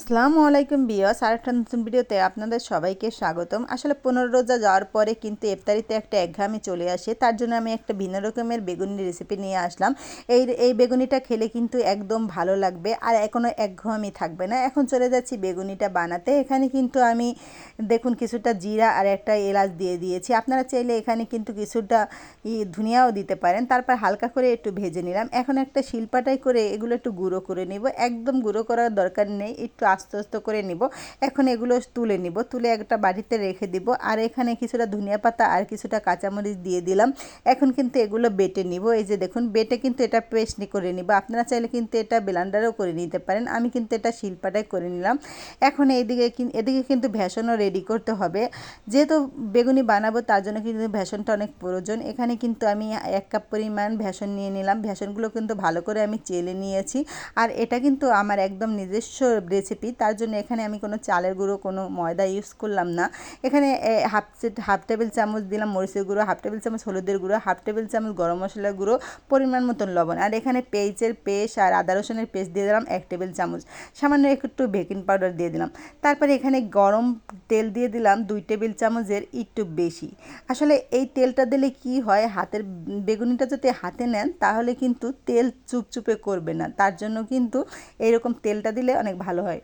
আসসালামু আলাইকুম বিয়াস, আরেকটা নতুন ভিডিওতে আপনাদের সবাইকে স্বাগতম। আসলে 15 রোজা যাওয়ার পরে কিন্তু ইফতারিতে একটা একঘেয়েমি চলে আসে, তার জন্য আমি একটা ভিন্ন রকমের বেগুনি রেসিপি নিয়ে আসলাম। এই বেগুনিটা খেলে কিন্তু একদম ভালো লাগবে আর কোনো একঘেয়েমি থাকবে না। এখন চলে যাচ্ছি বেগুনিটা বানাতে। এখানে কিন্তু আমি দেখুন কিছুটা জিরা আর একটা এলাচ দিয়ে দিয়েছি। আপনারা চাইলে এখানে কিন্তু কিছুটা ধনিয়াও দিতে পারেন। তারপর হালকা করে একটু ভেজে নিলাম। এখন একটা শিলপাটায় করে এগুলো একটু গুঁড়ো করে নিব। একদম গুঁড়ো করার দরকার নেই, একটু আস্তে আস্তে করে নিব। এখন এগুলো তুলে নিব, তুলে একটা বাটিতে রেখে দিব। আর এখানে কিছুটা ধনিয়া পাতা আর কিছুটা কাঁচামরিচ দিয়ে দিলাম। এখন কিন্তু এগুলো বেটে নিব। এই যে দেখুন বেটে কিন্তু এটা পেস্ট করে নিব। আপনারা চাইলে কিন্তু এটা ব্লেন্ডারেও করে নিতে পারেন, আমি কিন্তু এটা শিলপাটায় করে নিলাম। এখন এদিকে কিন্তু ভেষণও রেডি করতে হবে। যেহেতু বেগুনি বানাবো তার জন্য কিন্তু ভেষণটা অনেক প্রয়োজন। এখানে কিন্তু আমি 1 কাপ পরিমাণ ভেষণ নিয়ে নিলাম। ভেষণগুলো কিন্তু ভালো করে আমি চেলে নিয়েছি। আর এটা কিন্তু আমার একদম নিজস্ব রেসিপি, তার জন্য এখানে আমি কোনো চালের গুঁড়ো কোনো ময়দা ইউজ করলাম না। এখানে হাফ টেবিল চামচ দিলাম মরিচের গুঁড়ো, হাফ টেবিল চামচ হলুদের গুঁড়ো, হাফ টেবিল চামচ গরম মশলার গুঁড়ো, পরিমাণ মতন লবণ। আর এখানে পেঁয়াজের পেস্ট আর আদা রসুনের পেস্ট দিয়ে দিলাম 1 টেবিল চামচ। সামান্য একটু বেকিং পাউডার দিয়ে দিলাম। তারপরে এখানে গরম তেল দিয়ে দিলাম 2 টেবিল চামচের একটু বেশি। আসলে এই তেলটা দিলে কি হয়, হাতের বেগুনিটা যদি হাতে নেন তাহলে কিন্তু তেল চুপচুপে করবে না, তার জন্য কিন্তু এইরকম তেলটা দিলে অনেক ভালো হয়।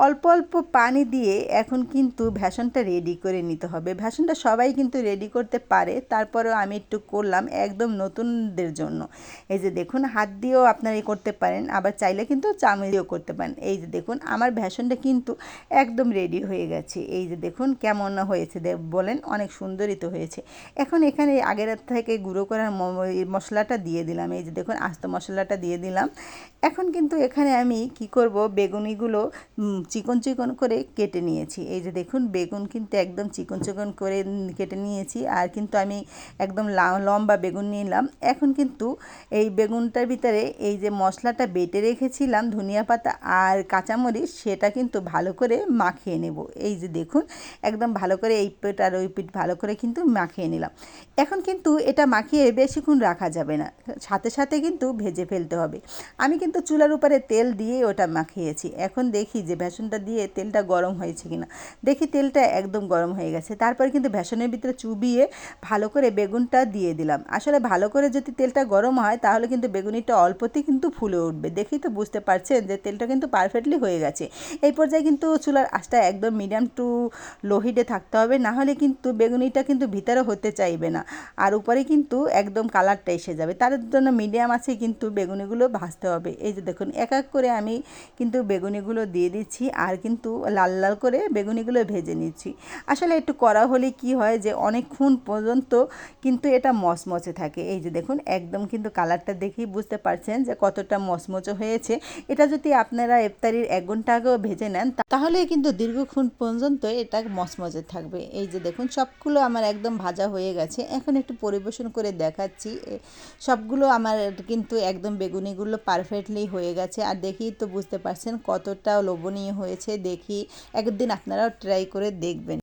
অল্প অল্প পানি দিয়ে এখন কিন্তু ভেষণটা রেডি করে নিতে হবে। ভেষণটা সবাই কিন্তু রেডি করতে পারে, তারপরেও আমি একটু করলাম একদম নতুনদের জন্য। এই যে দেখুন হাত দিয়েও আপনারা করতে পারেন, আবার চাইলে কিন্তু চামচ দিয়েও করতে পারেন। এই যে দেখুন আমার ভেষণটা কিন্তু একদম রেডি হয়ে গেছে। এই যে দেখুন কেমন হয়েছে বলেন, অনেক সুন্দরই তো হয়েছে। এখন এখানে আগের থেকে গুঁড়ো করার মশলাটা দিয়ে দিলাম। এই যে দেখুন আস্ত মশলাটা দিয়ে দিলাম। এখন কিন্তু এখানে আমি কি করব, বেগুনিগুলো চিকন চিকন করে কেটে নিয়েছি। এই যে দেখুন বেগুন কিন্তু একদম চিকন চিকন করে কেটে নিয়েছি। আর কিন্তু আমি একদম লম্বা বেগুন নিলাম। এখন কিন্তু এই বেগুনটার ভিতরে এই যে মশলাটা বেটে রেখেছিলাম ধনিয়া পাতা আর কাঁচামরিচ, সেটা কিন্তু ভালো করে মাখিয়ে নেব। এই যে দেখুন একদম ভালো করে এই পিঠ আর ওই পিঠ ভালো করে কিন্তু মাখিয়ে নিলাম। এখন কিন্তু এটা মাখিয়ে বেশিক্ষণ রাখা যাবে না, সাথে সাথে কিন্তু ভেজে ফেলতে হবে। আমি কিন্তু চুলার উপরে তেল দিয়ে ওটা মাখিয়েছি। এখন দেখি যে বেসনটা দিয়ে তেলটা গরম হয়েছে কিনা। দেখি তেলটা একদম গরম হয়ে গেছে। তারপর কিন্তু বেসনের ভিতরে চুবিয়ে ভালো করে বেগুনটা দিয়ে দিলাম। আসলে ভালো করে যদি তেলটা গরম হয় তাহলে কিন্তু বেগুনিটা অল্পতেই কিন্তু ফুলে উঠবে। দেখি তো বুঝতে পারছেন যে তেলটা কিন্তু পারফেক্টলি হয়ে গেছে। এই পর্যায়ে কিন্তু চুলার আঁচটা একদম মিডিয়াম টু লো হিটে থাকতে হবে, না হলে কিন্তু বেগুনিটা কিন্তু ভিতরে হতে চাইবে না আর উপরে কিন্তু একদম কালারটা এসে যাবে। তার জন্য মিডিয়াম আছে কিন্তু বেগুনিগুলো ভাজতে হবে। এই যে দেখুন এক এক করে আমি কিন্তু বেগুনিগুলো দিয়ে দিচ্ছি আর কিন্তু লাল লাল করে বেগুনিগুলো ভেজে নিচ্ছি। আসলে একটু কড়া হলে কি হয় যে অনেকক্ষণ পর্যন্ত কিন্তু এটা মচমচে থাকে। এই যে দেখুন একদম কিন্তু কালারটা দেখেই বুঝতে পারছেন যে কতটা মচমচে হয়েছে। এটা যদি আপনারা ইফতারির 1 ঘন্টা আগেও ভেজে নেন তাহলে কিন্তু দীর্ঘক্ষণ পর্যন্ত এটা মচমচে থাকবে। এই যে দেখুন সবগুলো আমার একদম ভাজা হয়ে গেছে। এখন একটু পরিবেশন করে দেখাচ্ছি। সবগুলো আমার কিন্তু একদম বেগুনিগুলো পারফেক্টলি হয়ে গেছে। আর দেখেই তো বুঝতে পারছেন কতটা লোভনীয় হয়েছে। দেখি একদিন আপনারাও ট্রাই করে দেখবেন।